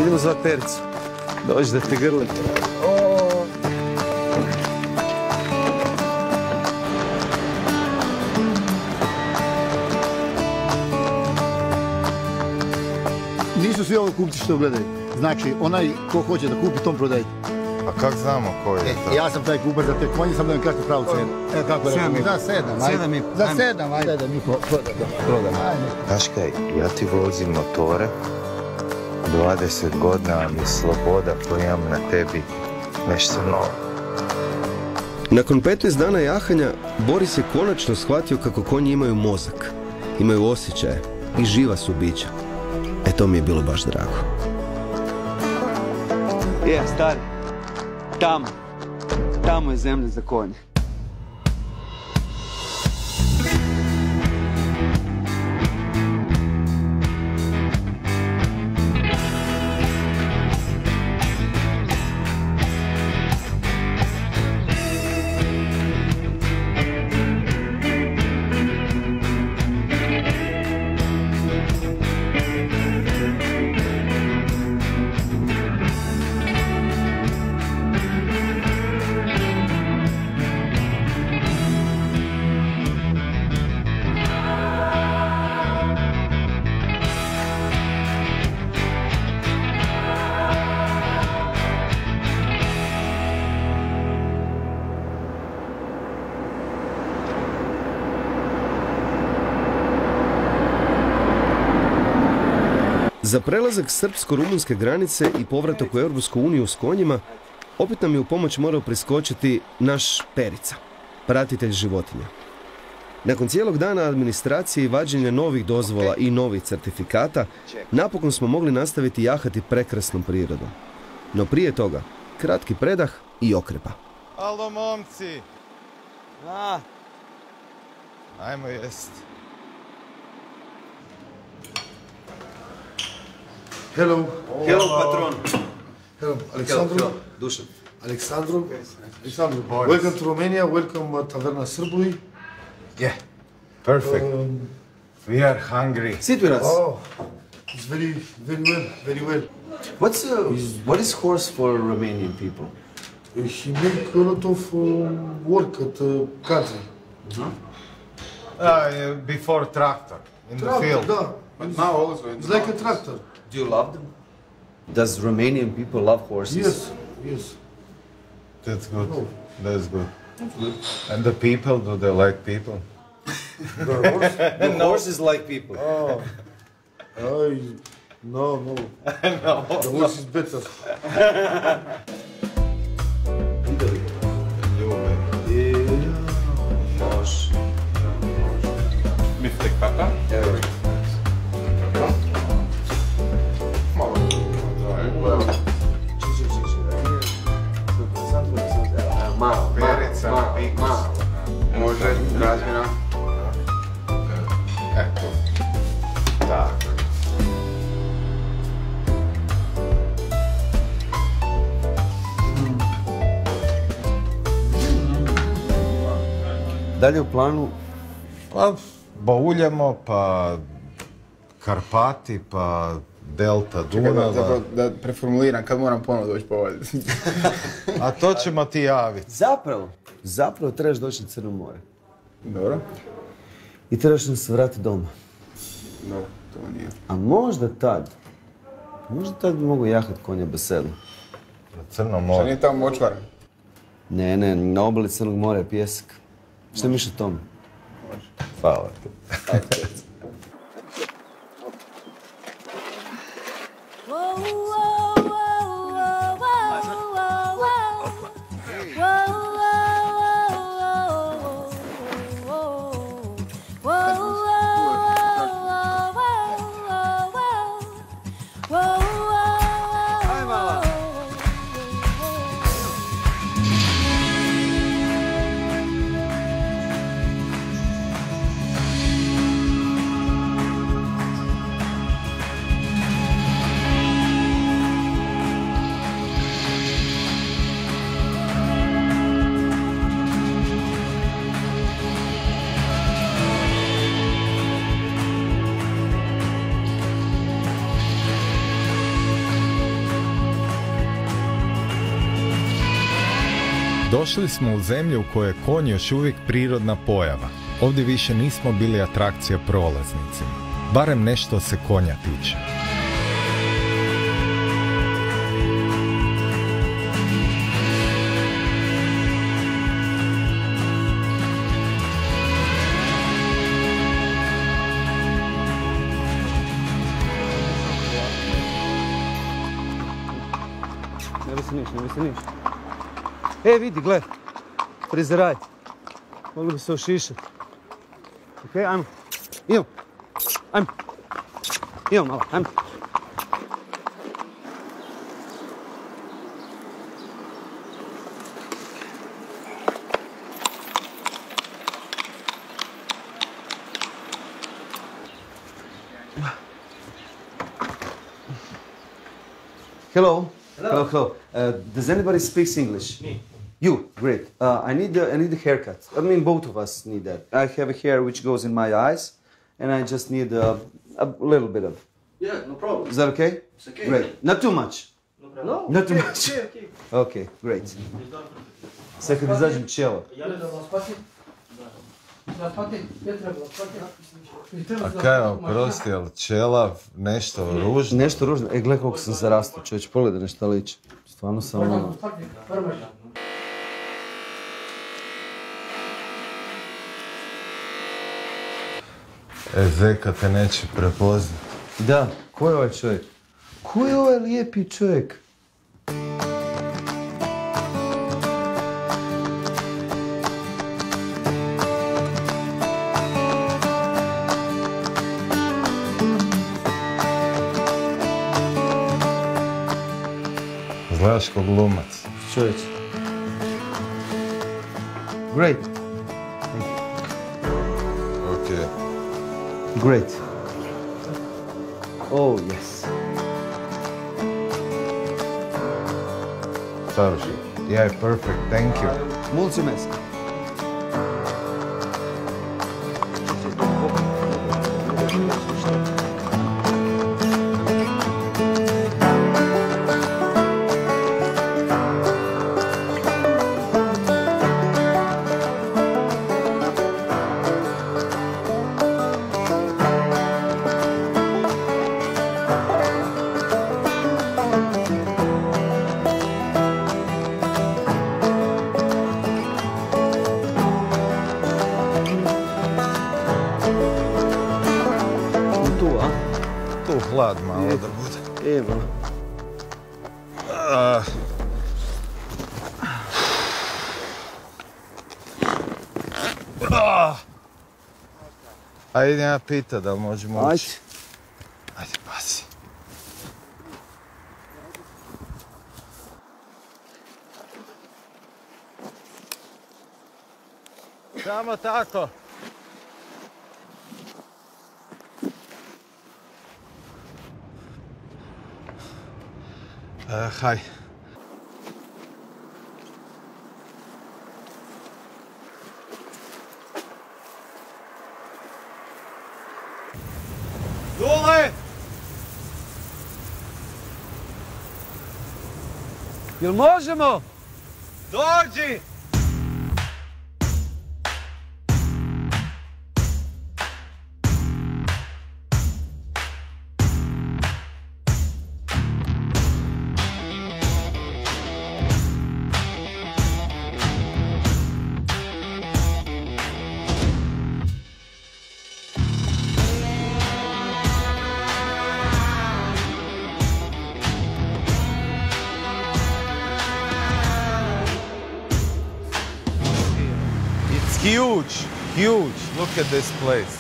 Idemo zvat Pericu. Dođi da te grli. Nisu svi ovo kupci što gledaju. Znači, onaj ko hoće da kupi, tom prodajte. A kako znamo ko je to? Ja sam taj kupac za te konje, sam da vam kažete pravu cenu. Evo kako je rekao. Za 7, ajde. Za 7, ajde. 7,5 prodam. Znaš kaj, ja ti vozim motore, 20 godina mi sloboda koju imam na tebi, nešto novo. Nakon 15 dana jahanja, Boris je konačno shvatio kako konji imaju mozak, imaju osjećaje i živa su bića. E to mi je bilo baš drago. Stari, tamo je zemlja za konje. Za prelazak srpsko-rumunske granice i povratak u Europsku uniju s konjima, opet nam je u pomoć morao priskočiti naš Perica, pratitelj životinja. Nakon cijelog dana administracije i vađenja novih dozvola i novih certifikata, napokon smo mogli nastaviti jahati prekrasnom prirodom. No prije toga, kratki predah i okrepa. Alo, momci! Ajmo jest. Hello. Hello, patron. Hello, Aleksandru. Dušan. Aleksandru. Welcome to Romania, welcome Taverna Srbuj. Yeah, perfect. We are hungry. Sit with us. Oh, it's very well. What is horse for Romanian people? He make a lot of work at the country. Before tractor, in the Tractor, field. da. But now also It's like a tractor. Do you love them? Does Romanian people love horses? Yes. That's good. No. That's good. And the people, do they like people? The horse? The horses like people. Oh. No. No. The horse is better. Može. Miftek pepper. Evo. Perica, pikus. Može, razmjena. Eto. Tako. Dalje u planu? Pa, bauljamo, pa Karpati, pa Delta Dunava. Da preformuliram, kad moram ponovno doći po ovaj. A to ćemo ti javiti. Zapravo trebaš doći na Crno more. Dobro. I trebaš nam se vratiti doma. Dobro, to nije. A možda tad bi mogu jahati konja bez sedla. Na Crno Šta more. nije tamo močvara? Ne, na obali Crnog mora je pijesak. Šta misliš o tome? Hvala ti. Došli smo u zemlju u kojoj je konj još uvijek prirodna pojava. Ovdje više nismo bili atrakcija prolaznicima. Barem nešto se konja tiče. Ne veseliš. E, vidi, gled. Frizeraj. Mogli bi se ošišati. Okej, ajmo. Idemo. Ajmo. Idemo malo, ajmo. Hello. Hello. Does anybody speak English? Me. You, great. I need a haircut. I mean, both of us need that. I have a hair which goes in my eyes, and I just need a little bit of. Yeah, no problem. Is that okay? It's okay. Great. Not too much. No problem. No, not too much. Okay. Okay, great. Sad kad izađem čelo. A kaj vam prosti, jel čelav, nešto ružno? Nešto ružno. E, gledaj koliko sam zarastao, čovječ, pogledaj na šta liči. Stvarno sam ono... Zeka te neće prepoznat. Da, ko je ovaj čovjek? Ko je ovaj lijepi čovjek? Gledaš ko glumac. Čovječ. Great. Okay. Great. Oh, yes. Savršen. Yeah, perfect, thank you. Mulțumesc. Hlad malo da bude. Evo. Ajde idem ja pita da možemo ući. Ajde. Ajde, pasi. Samo tako. Haj. Dole! Jel možemo? Dođi! Huge. Look at this place.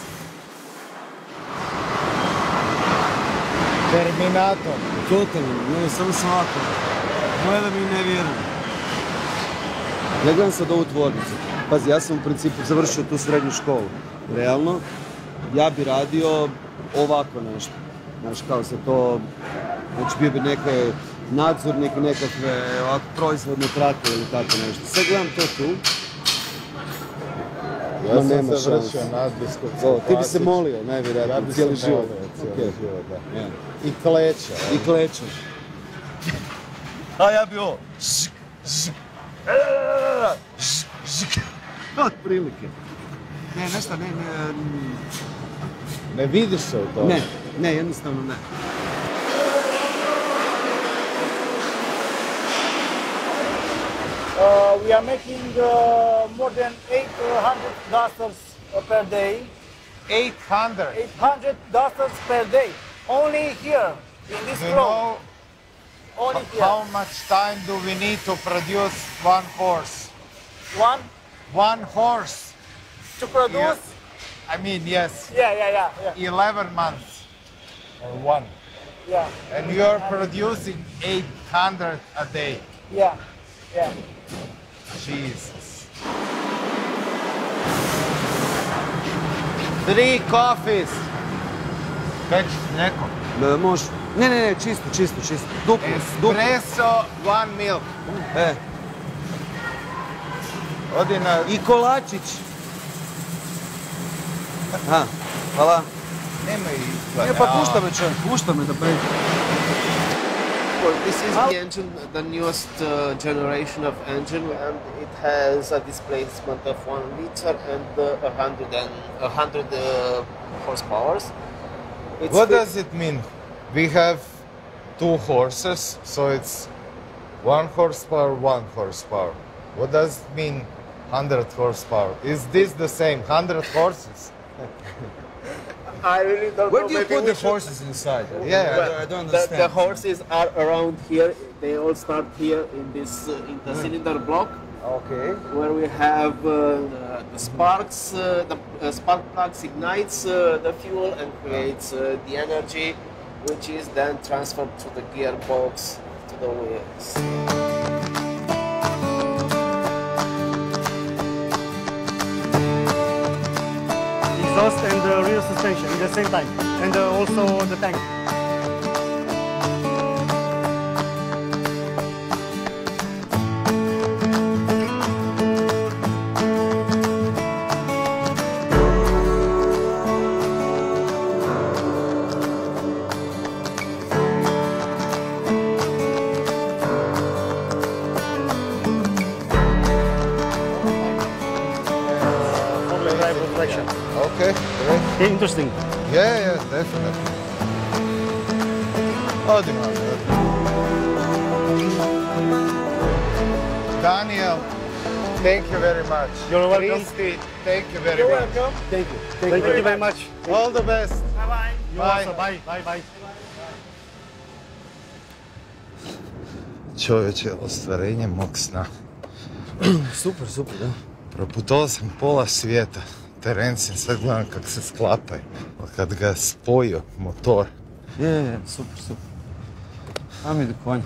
Terminator. Totalno, ne, samo sam ovako. Gleda mi ne vjerujem. Ja gledam sad ovu tvornicu. Pazi, ja sam u principu završio tu srednju školu. Realno, ja bi radio ovako nešto. Znaš, kao se to... Znači, bio bi neki nadzornik, nekakve ovako proizvodne trake ili tako nešto. Sad gledam to tu. Ja sam završio nadbisku. Ti bi se molio, najvjerojatno, cijeli život. Da. I kleče. I kleče. A ja bi ovo. Otprilike. Ne, nešto, Ne vidiš se u tome? Ne, jednostavno ne. We are making more than 800 dusters per day. 800? 800 dusters per day. Only here, in this floor. Only here. How much time do we need to produce one horse? One horse? To produce? Yeah. I mean, yes. Yeah. 11 months. Or one. Yeah. And you're producing 800 a day. Yeah. Jesus. 3 coffees. Već neko. Može. Ne, čisto. Duplo. Espresso, 1 milk. Odi na... I kolačić. Hvala. Nema ih. Ne, pa pušta me da pređe. This is the engine, the newest generation of engine, and it has a displacement of 1 liter and 100 horsepower. What does it mean? We have 2 horses, so it's 1 horsepower, 1 horsepower. What does it mean 100 horsepower? Is this the same, 100 horses? I really don't know. Where do you put the horses inside? Yeah, I don't understand. The horses are around here. They all start here in this in the cylinder block. Okay. Where we have the sparks, the spark plugs ignites the fuel and creates the energy, which is then transferred to the gearbox, to the wheels. Exhaust and the rear suspension at the same time, and also the tank. Okay, great. Interesting. Yeah, definitely. Odimo. Daniel, thank you very much. You're welcome. Christy, thank you very much. Thank you very much. All the best. Bye. Bye. Čovječe, ostvarenje mog sna. Super, da. Proputovao sam pola svijeta. Terencem, sad gledam kako se sklapaju. Kad ga je spojio motor. Je, super. Ajme ide konj.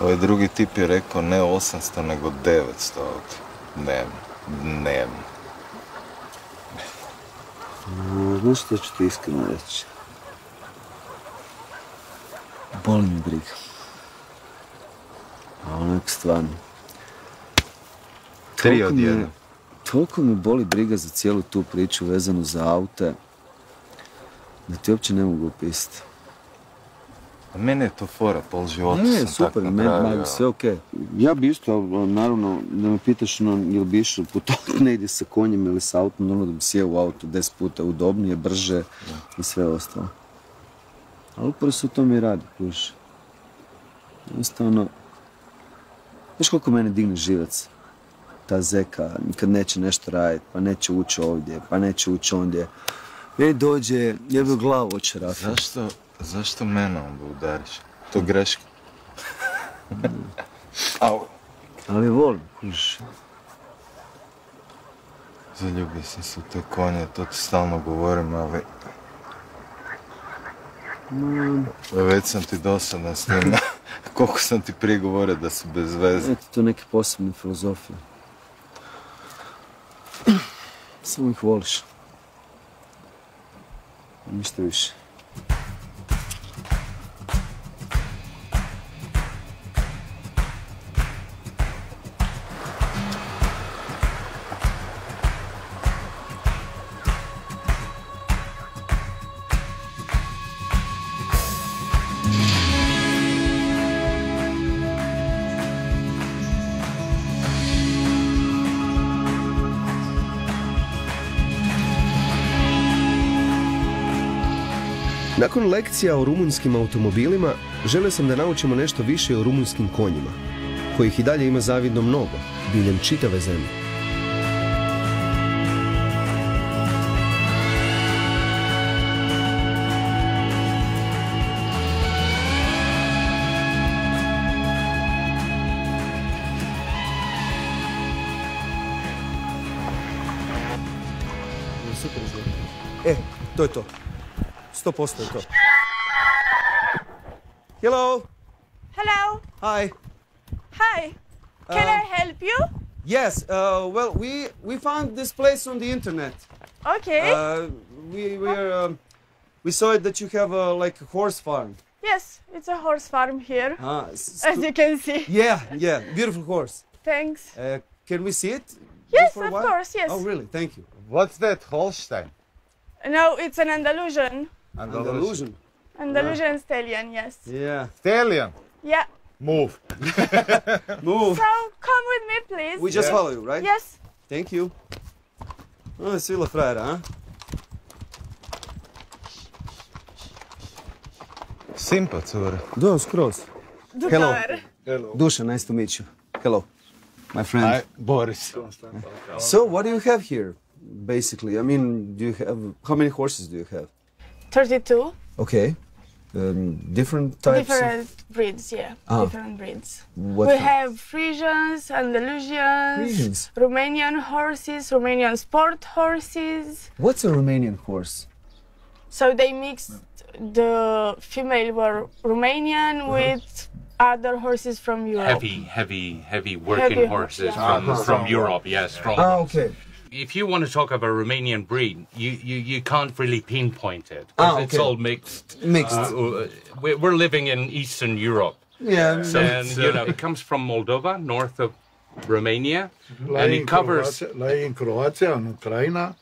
Ovaj drugi tip je rekao ne 800 nego 900 auto. Dnevno. Znaš što ću ti iskreno reći? Boli mi briga. A onak stvarno. 3 od 1. Toliko me boli briga za cijelu tu priču vezanu za aute, da ti uopće ne mogu opisati. A mene je to fora, pol života sam super, tak napravio. sve okej. Ja bi isto, naravno, da me pitaš ili bi išao putovati negdje sa konjem ili sa autom, da bi sjeo u auto 10 puta udobnije, brže i sve ostalo. Ali upravo se u tome i radi, kužiš. Jednostavno, znaš koliko mene digne živac? Ta zeka nikad neće nešto raditi, pa neće ući ovdje, pa neće ući ondje. Meni dođe, jebe glavu oće Rafa. Zašto mene onda udariš? To greška. Au. Ali volim, kužiš. Zaljubio sam se u te konje, to ti stalno govorim, ali... Već sam ti dosadan s njima. Koliko sam ti prije govorio da su bez veze. Eto, to neke posebne filozofije. Samo ih voliš. Ništa više. Nakon lekcija o rumunjskim automobilima, želio sam da naučimo nešto više o rumunjskim konjima, kojih i dalje ima zavidno mnogo, diljem čitave zemlje. To je to. 100% je to. Hello. Hello. Hi. Hi. Can I help you? Yes. Well, we found this place on the internet. Okay. We saw it that you have like a horse farm. Yes, it's a horse farm here, As you can see. Yeah. Beautiful horse. Thanks. Can we see it? Yes, For a of while? course, yes. Oh, really? Thank you. What's that, Holstein? No, it's an Andalusian. Andalusian. Andalusian stallion, yes. Yeah. Stallion. Yeah. Move. Move. So, come with me, please. We just follow you, right? Yes. Thank you. Oh, svila frajera, huh? Simpa, cura. Da, skroz. Hello. Dusha, nice to meet you. Hello, my friend. Hi, Boris. So, what do you have here, basically? I mean, how many horses do you have? 32. Okay. Different types? Different breeds, yeah. Ah. Different breeds. What We kind? have Frisians, Andalusians, Frisians? Romanian horses, Romanian sport horses. What's a Romanian horse? So they mixed the female were Romanian with other horses from Europe. Heavy working Heavy horses yeah. from Europe, yes, strong. Okay. If you want to talk of a Romanian breed, you can't really pinpoint it. 'Cause Okay. It's all mixed. Mixed. We're living in Eastern Europe. Yeah. And, it comes from Moldova, north of Romania. And it covers... in Croatia, in Ukraine,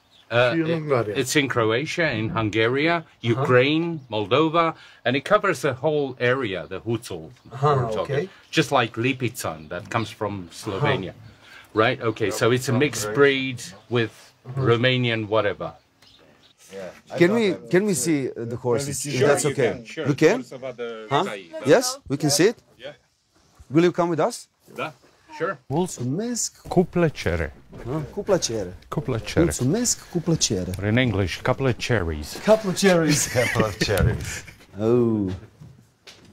It's in Croatia, in Hungary, Ukraine, Moldova, and it covers the whole area, the Hutzul. we're talking. Okay. Just like Lipizan, that comes from Slovenia. Right? Okay, so it's a mixed breed with Romanian whatever. Can we see the horses? If that's okay. Sure. You can? Huh? Yes, we can see it. Yeah. Will you come with us? Da, sure. Mulțumesc Cu plăcere. cu plăcere. Cu plăcere. Mulțumesc cu plăcere. Or in English, couple of cherries. Couple of cherries. Couple of cherries. Oh.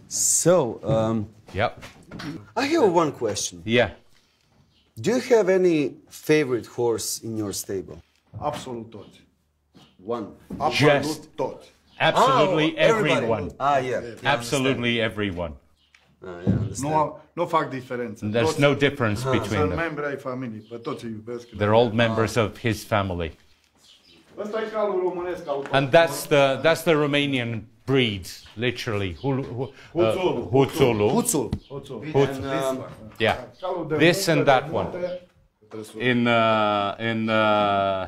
So, Yep. I have one question. Yeah. Do you have any favorite horse in your stable? Absolut toți. One. Absolut toți. Absolutely everybody. everyone. Yeah. Absolutely everyone. Yeah, understand. Nu fac diferență. There's Toți no difference between sunt them. membri ai familiei, pe toți îi iubesc. They're all members of his family. Ăsta e calul românesc al And that's the Romanian breed, literally. Hutzulu. Hutzul. And, Yeah. This and that one. In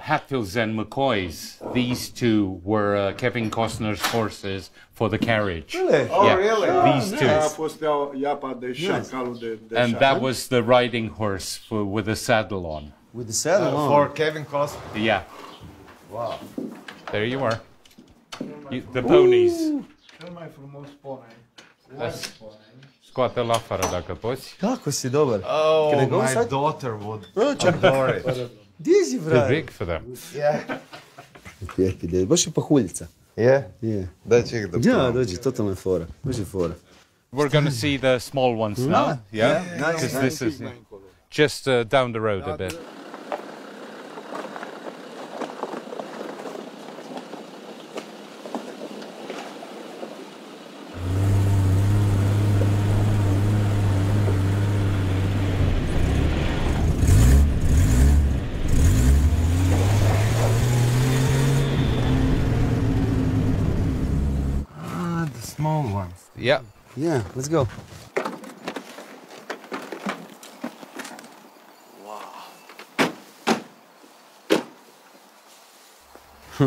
Hatfields and McCoys, these two were Kevin Costner's horses for the carriage. Really? Yeah, really? these two. A fost iapa de șa, calul de And șa. that was the riding horse with a saddle on. with the saddle on. For Kevin Costner. Yeah. Wow. There you are. The ponies. Scoate la afară dacă poți. Kako si dobar? Oh, Can I go my inside? daughter would adore it. Gdje si, Too vrati? big for them. Lijepi djed, baš je pahuljica. Je? Je. Daj ček da Ja, probam. dođi, totalna je fora. Baš je fora. We're going to see the small ones now. Yeah? Because this is just down the road a bit. The small ones. Yeah. Yeah, let's go.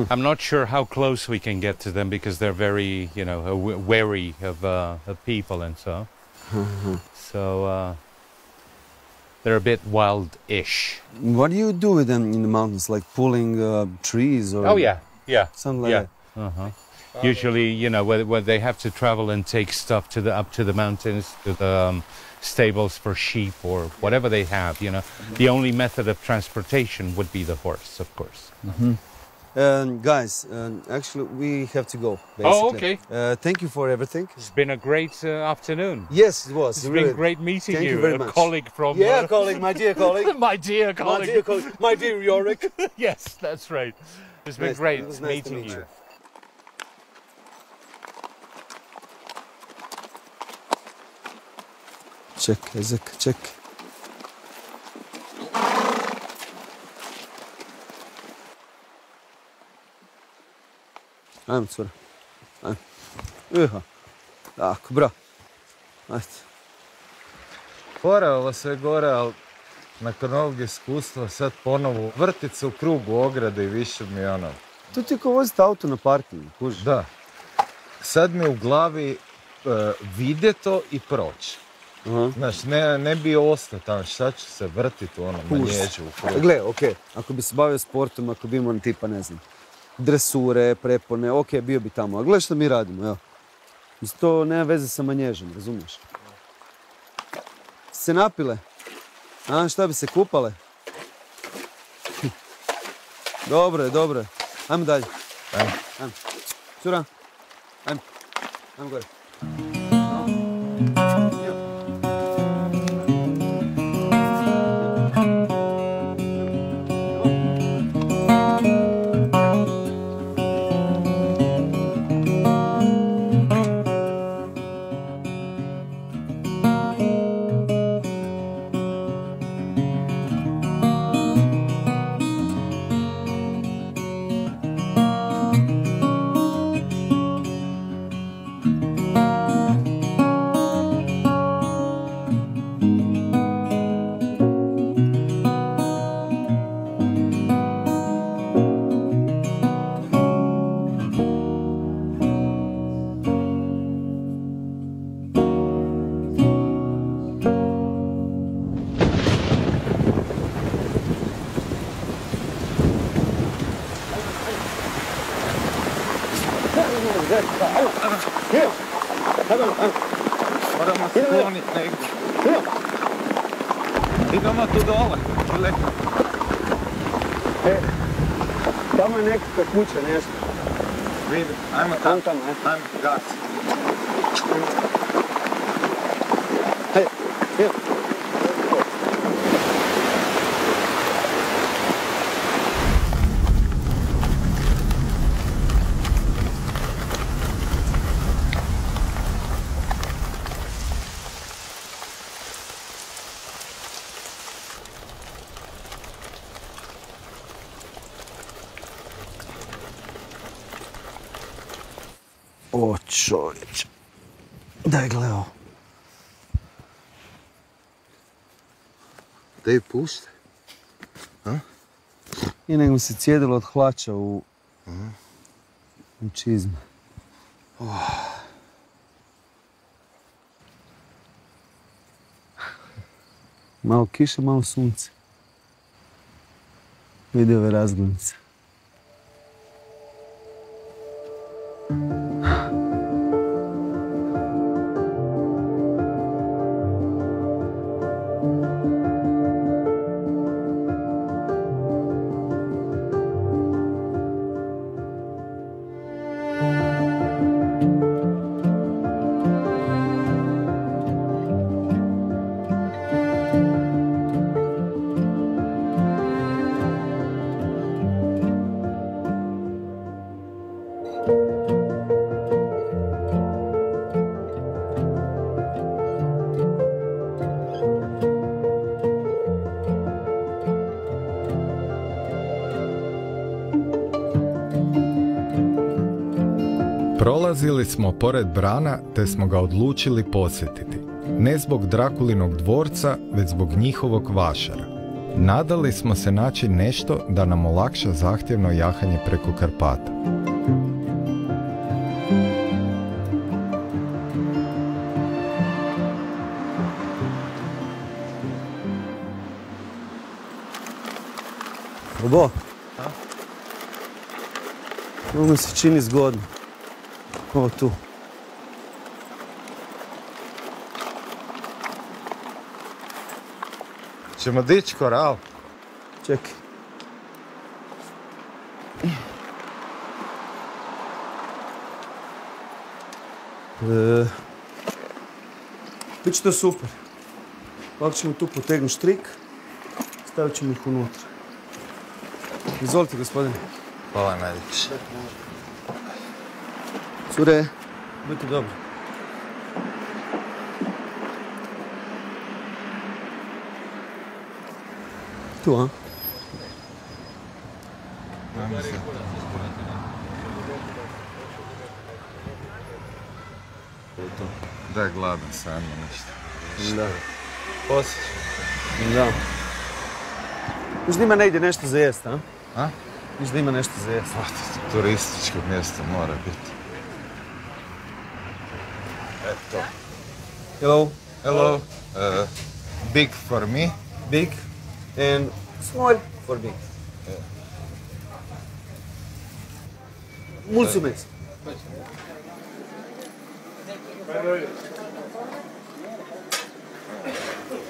I'm not sure how close we can get to them because they're very, wary of people and so. So they're a bit wild-ish. What do you do with them in the mountains? Like pulling trees or... Oh yeah. Something like that. Usually, where they have to travel and take stuff up to the mountains, to the stables for sheep or whatever they have, The only method of transportation would be the horse, of course. Guys, actually we have to go, basically. Oh, okay. Thank you for everything. It's been a great afternoon. Yes, it was. It's been great meeting Thank you. you very a much. colleague from... Yeah, colleague, my dear colleague. my dear colleague. My dear colleague. My dear Yorick. Yes, that's right. It's been great It was nice to meeting meet you. Check, Ezek, check. Ajmo, cura. Ajmo. Iha. Tako, bra. Ajde. Fora ovo sve gore, ali nakon ovog iskustva sad ponovo vrtit se u krugu ograde i više mi To ti je kao voziti auto na parkingu, kužiš? Da. Sad mi u glavi vide to i proći. Znaš, ne bi ostao tamo, šta ću se vrtiti u manježu u krugu. Gle, okej, ako bi se bavio sportom, ako bi imao tipa, ne znam, dresure, prepone, okej, bio bi tamo. A gledaj što mi radimo, evo. Mislim, to nema veze sa manježom, razumiješ? Se napile? A, šta bi se kupale? Dobro je, dobro je. Ajmo dalje. Ajmo. Cura, ajmo. Ajmo gore. Moramo se kloniti negdje. Idemo tu dole. Tamo je nekakva kuća, nešto. Vidim, ajmo tamo. Ajmo, gasi. Hej, hej. O, čovječe. Daj gledao. Daj pusti. I nego mi se cijedilo od hlača u čizme. Malo kiše, malo sunce. Vidi ove razglednice. Prolazili smo pored brana te smo ga odlučili posjetiti. Ne zbog Drakulinog dvorca, već zbog njihovog vašara. Nadali smo se naći nešto da nam olakša zahtjevno jahanje preko Karpata. Obo? Ovo mi se čini zgodno. Ovo tu. Ćemo dići koral? Čekaj. Biće to super. Ovako ćemo tu potegnuti štrik, stavit ćemo ih unutra. Izvolite, gospodine. Hvala najljepše. Cure, budite dobri. Tu, a? Da je gladan sam nešto. Da. Posjeći. Da. Viš da ima negdje nešto za jest, a? A? Viš da ima nešto za jest. Turističko mjesto mora biti. Eto. Hello. Hello. Big for me. Big and small for me. Mulțumesc.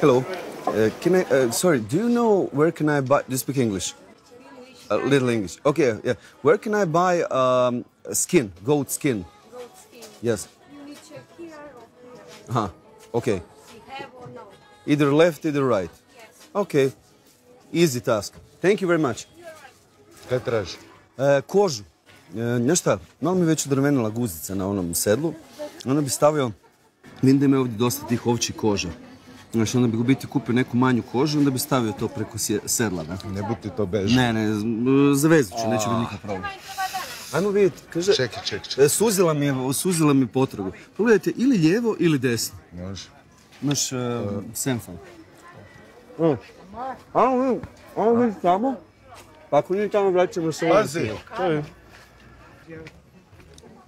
Hello. Can I? Sorry. Do you know where can I buy? Do you speak English? A little English. Okay. Yeah. Where can I buy skin? Goat skin. Goat skin. Yes. You need check here or here. Okay. We have or no? Either left, either right. Yes. Okay. Easy task. Thank you very much. Kaj traži? Kožu. Znaš šta, malo mi već odrvenila guzica na onom sedlu. Onda bi stavio, vidim da ima ovdje dosta tih ovčjih koža. Znači, onda bi u biti kupio neku manju kožu, onda bi stavio to preko sedla. Ne buti to bežno. Ne, zavezat ću, neće biti nikakav problem. Ajmo vidjeti, kaže, Čekaj. suzila mi potragu. Pogledajte, ili lijevo ili desno. Može. Imaš senfan. Ajmo vidjeti tamo. Pa ako nije tamo, vraćamo se ovo. Pazi.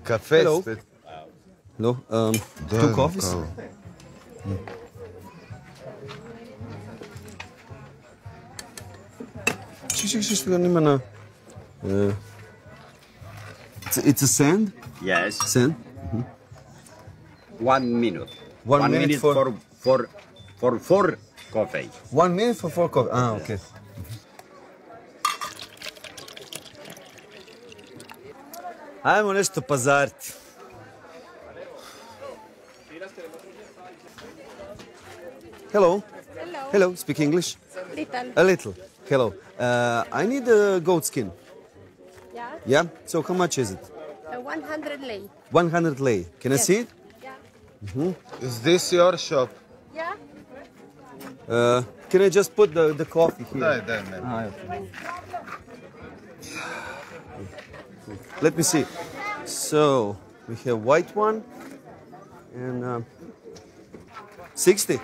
Kafe spet. Hello, two coffees? Ček, što ga nima na... It's a sand? Yes. Sand? 1 minute. One minute for 4 coffee. 1 minute for 4 coffee. Ah, okay. Ajmo nešto pazariti. Hello. Hello. Hello, speak English? Little. A little. Hello. I need a goat skin. Yeah. Yeah? So how much is it? 100 lei. 100 lei. Can I see it? Yeah. Is this your shop? Yeah. Can I just put the coffee here? Daj, meni. Let me see. So, we have white one and 60,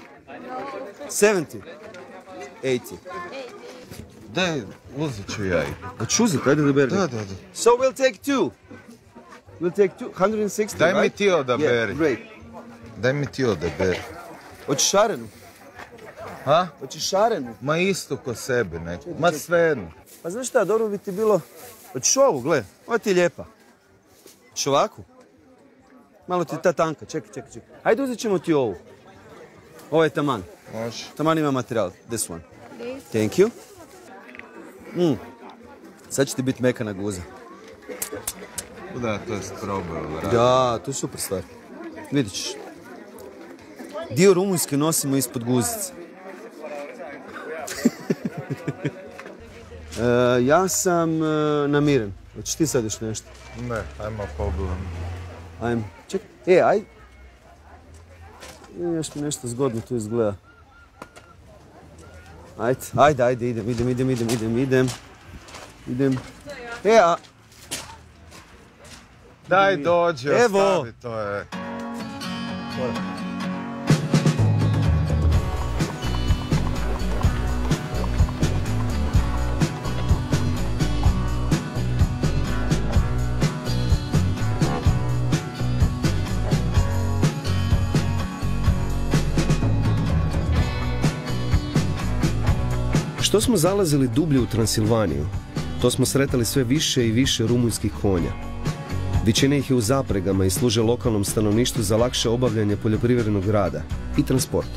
70, 80. Daj, uzet ću ja i. Hoću uzeti, ajde da beri. Da. So we'll take two. We'll take two, 160, Daj mi right? ti odaberi. Yeah, great. Daj mi ti odaberi. Hoćeš šarenu? Ha? Hoćeš šarenu? Ma isto ko sebe neko. Ma svejedno. Pa znaš šta, dobro bi ti bilo... Hoćeš ovu, gle, ova ti je lijepa. Hoćeš ovakvu? Malo ti ta tanka, čekaj. Hajde uzet ćemo ti ovu. Ovo je taman. Može. Taman ima materijal, this one. Thank you. Sad će ti biti mekana guza. Da, to je probao. Da, to je super stvar. Vidit ćeš. Dio Rumunjske nosimo ispod guzice. Ja sam namiren. Hoćeš ti sad još nešto? Ne, ajmo problem. Ajmo. Čekaj, aj. Još mi nešto zgodno tu izgleda. Ajde, idem. Daj dođi, ostavi, to je... Što smo zalazili dublje u Transilvaniju, to smo sretali sve više i više rumunjskih konja. Većina ih je u zapregama i služe lokalnom stanovništvu za lakše obavljanje poljoprivrednog rada i transport.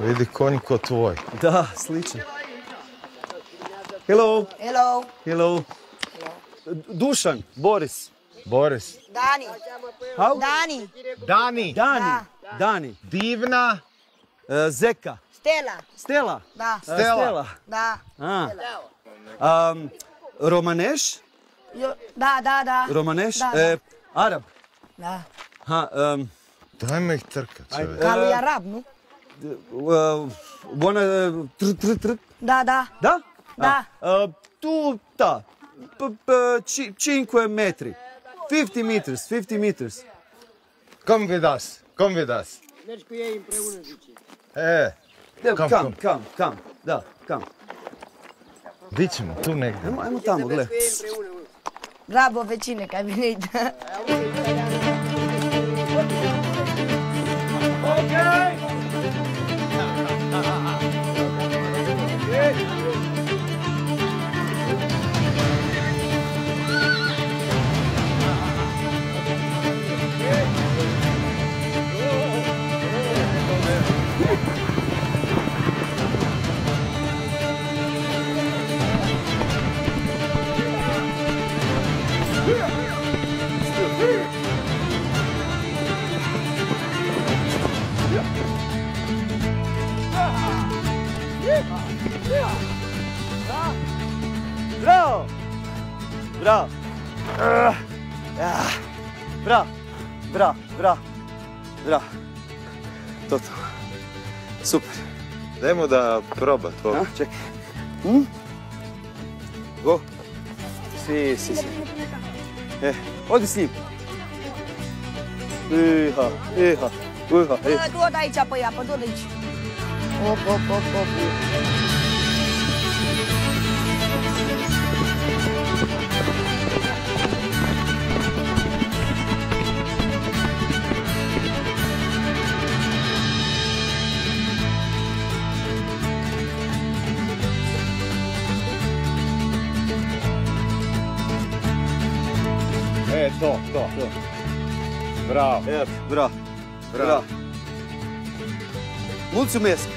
Vidi konj ko tvoj. Da, sličan. Hello. Hello. Hello. Dušan, Boris. Boris. Dani. How? Dani. Dani. Dani. Dani. Divna. Zeka. Stella. Stella. Da. Stella. Da. Romaneš. Da. Romaneš. Da. Arab. Da. Dajme ih trkat, čovjek. Kali Arab, nu? Bona... Da. Da? Da. Tu, ta. 5 metri. 50 meters, 50 meters. Come with us, come with us. Mergi cu ei împreună, zice. Come. Da, come. Di ćemo, tu negdje. Ajmo tamo, gle. Bravo, vecine, că ai venit. Okay. Bravo! Bravo! Bravo! To. Super. Dajmo da proba to. Čekaj. Go. Si. Odi s njim. Iha. Du-o de aici pe apă, du-o de aici. Op. To. Bravo. Bravo. Mulțumesc.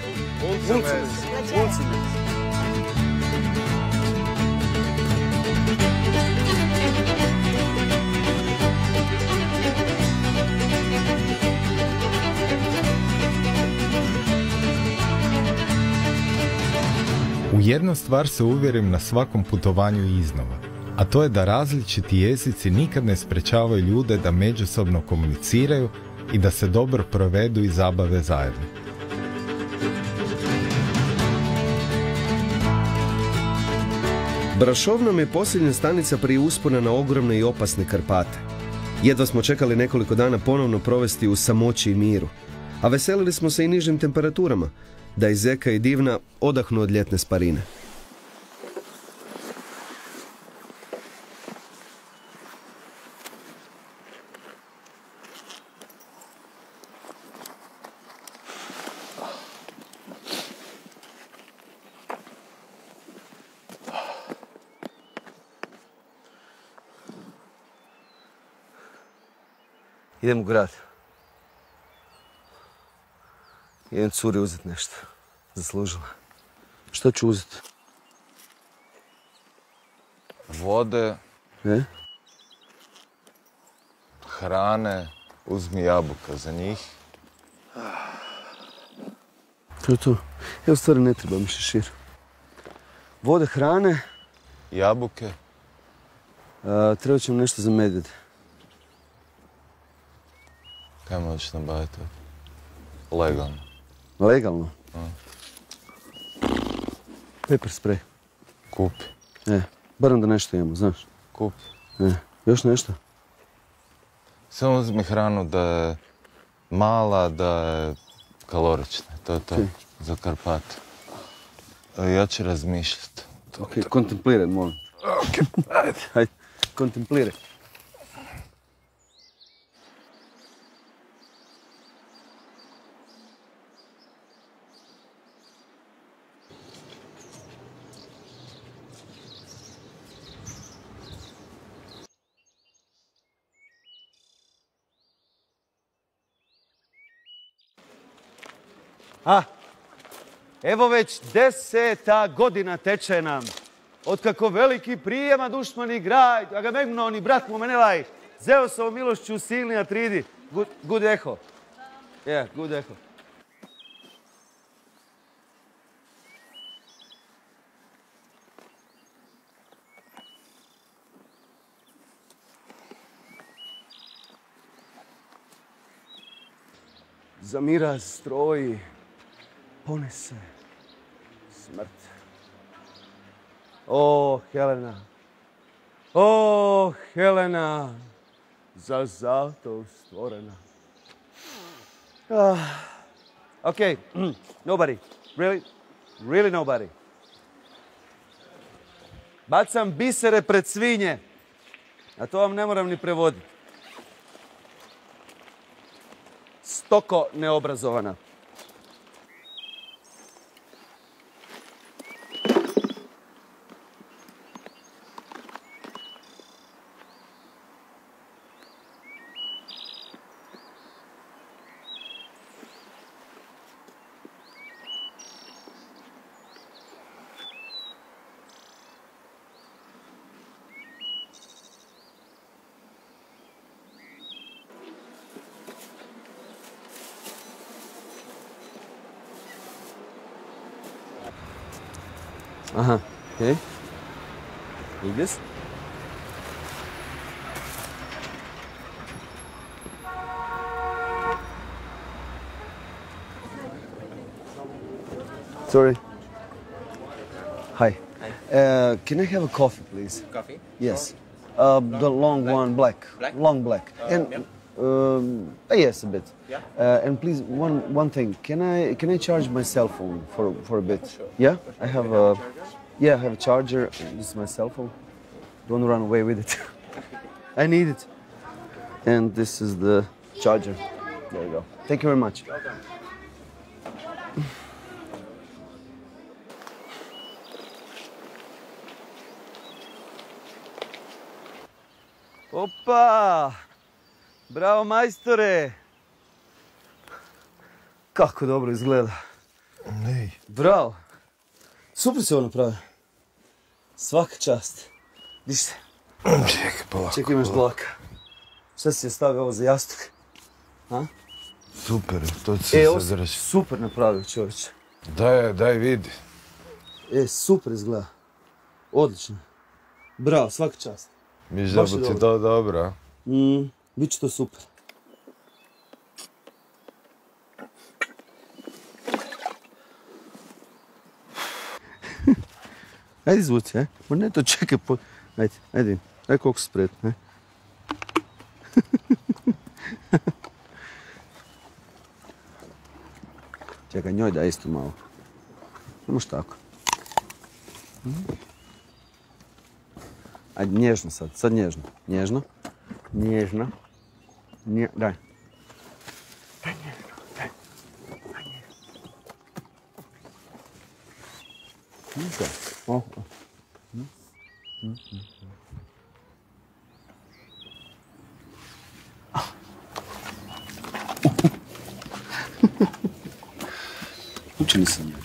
U jednu stvar se uvjerim na svakom putovanju iznova, a to je da različiti jezici nikad ne sprečavaju ljude da međusobno komuniciraju i da se dobro provedu i zabave zajedno. Brašov nam je posljednja stanica prije uspona na ogromne i opasne Karpate. Jedva smo čekali nekoliko dana ponovno provesti u samoći i miru, a veselili smo se i nižim temperaturama, da i Zeka i Divna odahnu od ljetne sparine. Idem u grad. Idem curi uzeti nešto. Zaslužila. Što ću uzeti? Vode. Hrane. Uzmi jabuka za njih. To je to. Evo stvari ne treba mi šešir. Vode, hrane. Jabuke. Treba će mi nešto za medvjede. Kaj možeš nabaviti? Legalno. Legalno? Pepper spray. Kupi. Barem da nešto imamo, znaš. Kupi. Još nešto? Samo uzmi hranu da je mala, da je kalorična. To je to. Za Karpate. Ja ću razmišljati. Ok, kontempliraj, molim. Ok, ajde. Hajde, kontempliraj. Evo već 10. godina teče nam. Otkako veliki prijema dušmani grad, a ga megnuo ni brat mu menelaj, Zeusovo milošću silni Atridi. Good echo. Yeah, good echo. Zamira stroji, ponese smrt. O, Helena, o, Helena, za zato stvorena. Okay, nobody, really nobody. Bacam bisere pred svinje, a to vam ne moram ni prevoditi. Stoko neobrazovana. Aha, okay. Like this? Sorry. Hi. Can I have a coffee, please? Coffee? Yes. The long one, black. Black? Long black. And yes, a bit. Yeah. And please, one thing. Can I charge my cell phone for a bit? Sure. Yeah. I have a charger. This is my cell phone. Don't run away with it. I need it. And this is the charger. There you go. Thank you very much. Opa! Bravo, majstore! Kako dobro izgleda. Nej. Bravo! Super si ovo napravio. Svaka čast. Diš se. Čekaj, polako. Čekaj, imaš dlaka. Šta si je stavio ovo za jastuk? A? Super, to će se ovo si zadrži. super napravio, čovječe. Daj vidi. Super izgleda. Odlično. Bravo, svaka čast. Miš da bu ti to dobro? Biće to super. Ajde izvuci, ne to čekaj. Ajde, koliko si spretno, Čekaj, njoj da isto malo. Nemoš tako. Ajde, nježno sad nježno. Nježno. Daj. Daj nježno, daj. Čini se njega.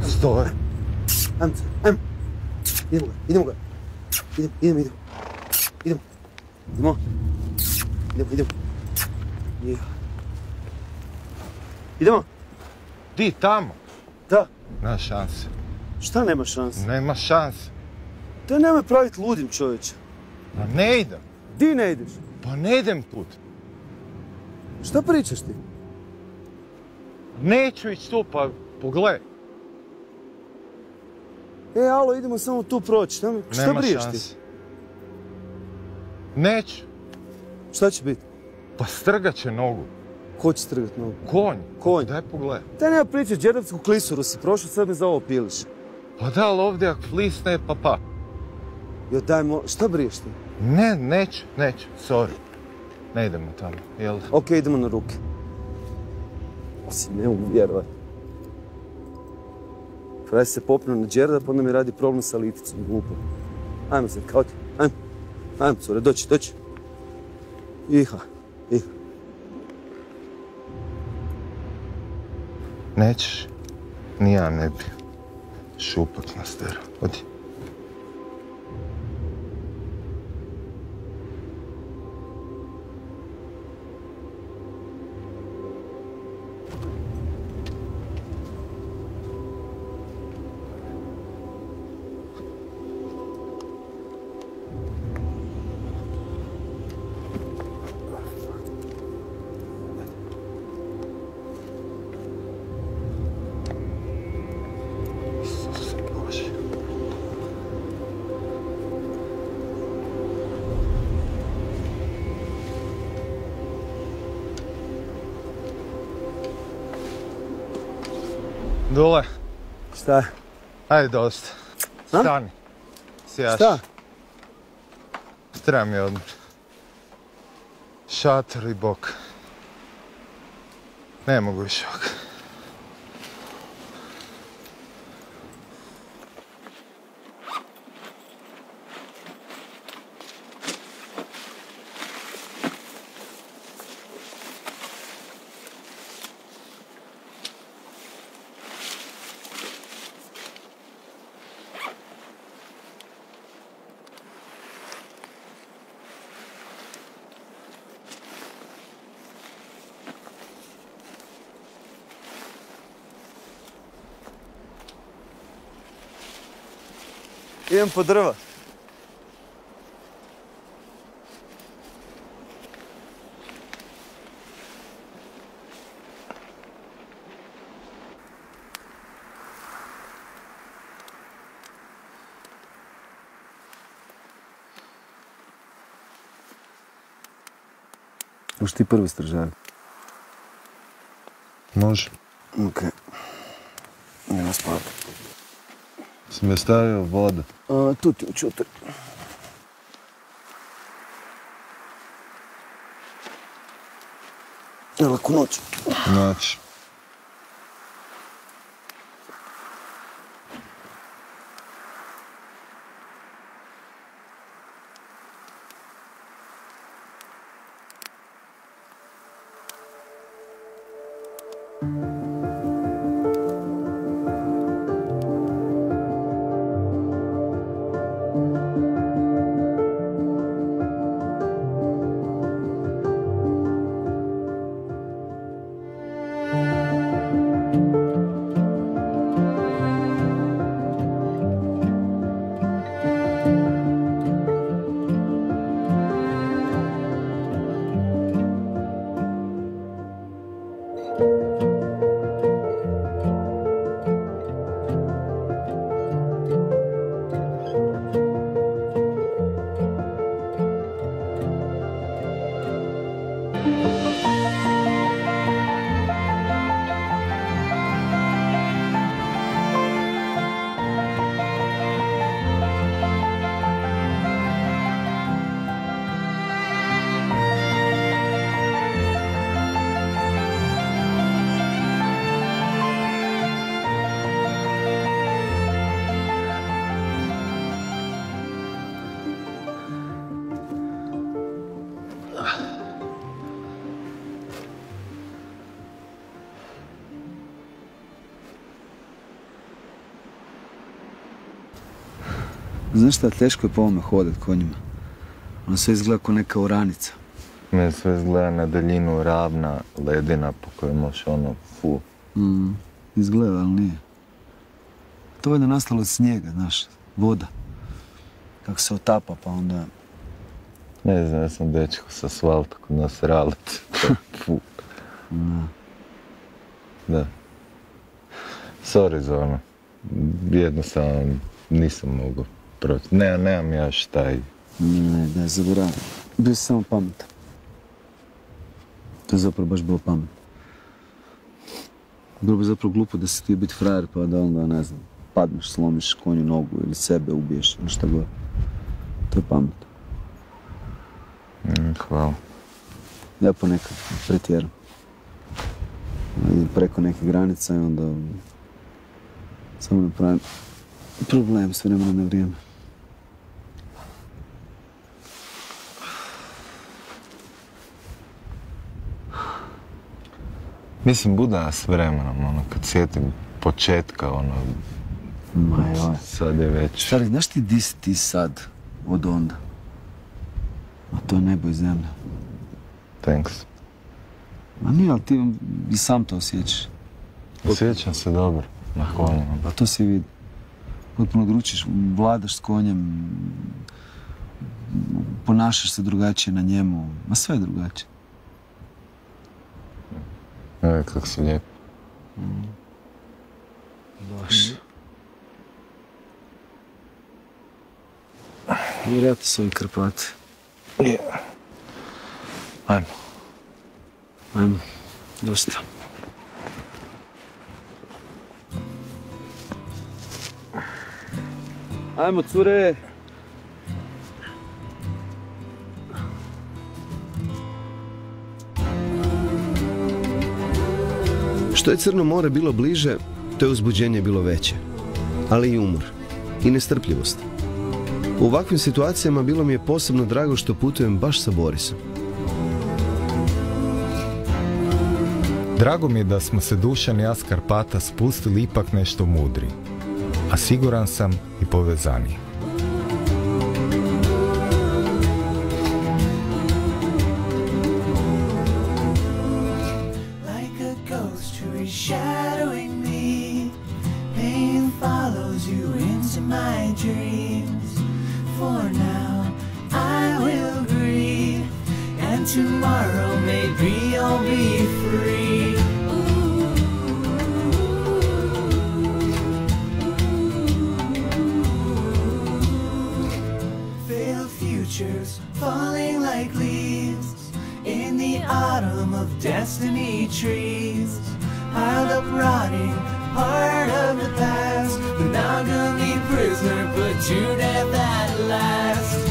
Stoj. Idemo ga. Idemo. Di tamo? Da. Nema šanse. Šta nema šanse? Nema šanse. Da nemoj praviti ludim, čovječe. Pa ne idem. Di ne ideš? Pa ne idem put. Šta pričaš ti? Neću ići tu, pa pogledaj. Alo, idemo samo tu proći. Šta briješ ti? Neću. Šta će biti? Pa strgat će nogu. Ko će strgat nogu? Konj. Daj pogledaj. Daj nema priče, Đerdapsku klisuru si prošao, sad me za ovo piliš. Pa da, ali ovdje ako flisne, pa. Jo, šta briješ ti? Ne, neću, sorry. Ne idemo tamo, jel? Ok, idemo na ruke. Osim, ne mogu vjerovati. Fraj se popnu na Đerdap, pa onda mi radi problem sa liticom, glupo. Ajmo se, kao ti, ajmo, cure, doći. Iha. Nećeš? Ni ja ne bi. Šupak na stera, odi. Dule. Šta? Ajde, dosta. Stani. Sjaš. Šta? Treba mi odmor. Šator i bok. Ne mogu više ovak. Idem po drva. Možeš ti prvi stražar? Može. Okej. Idemo spavati. Si me stavio vodu? Tu ti učutri. Laku noć. Noć. Znaš šta, teško je po ovome hodat konjima. Ono sve izgleda kao neka oranica. Meni sve izgleda na daljinu ravna ledina po kojoj možeš Izgleda, ali nije. To je da nastalo od snijega, znaš, voda. Kako se otapa, pa onda... Ne znam, ja sam dečko s asfalta kod nas ralice. Da. Sorry za ono. Jednostavno nisam mogu proći. Nemam ja šta i... Ne, zaboravim. Bio si samo pametan. To je zapravo baš bilo pametno. Bilo bi zapravo glupo da si ti biti frajer pa da onda, ne znam, padneš, slomiš konju nogu ili sebe ubiješ, ili šta god. To je pametno. Hvala. Ja ponekad pretjeram. Preko neke granice i onda samo napravim problem s vremena na vrijeme. Mislim, bude s vremenom, ono, kad sjetim početka, ono... Ma joj. Sad je već... Stari, znaš ti di si ti sad od onda? A to je nebo i zemlja. Thanks. Ma nije, ali ti i sam to osjećaš. Osjećam se dobro na konjima. Pa to se vidi. Potpuno dručiš, vladaš s konjem, ponašaš se drugačije na njemu, ma sve je drugačije. Evo kako si lijep. Baš. Vjerojatno su ovi Karpati. Ajmo. Ajmo, dosta. Ajmo, cure! Što je Crno more bilo bliže, to je uzbuđenje bilo veće. Ali i umor. I nestrpljivost. U ovakvim situacijama bilo mi je posebno drago što putujem baš sa Borisom. Drago mi je da smo se Dušan i ja s Karpata spustili ipak nešto mudri, a siguran sam i povezaniji. Tomorrow maybe I'll be free. Failed futures falling like leaves in the autumn of destiny trees, piled up rotting, part of the past, monogamy. prisoner, put to death at last.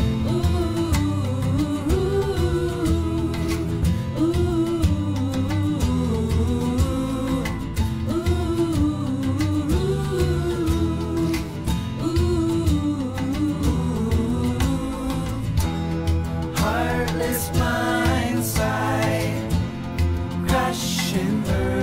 Heartless blindside, crash and burn.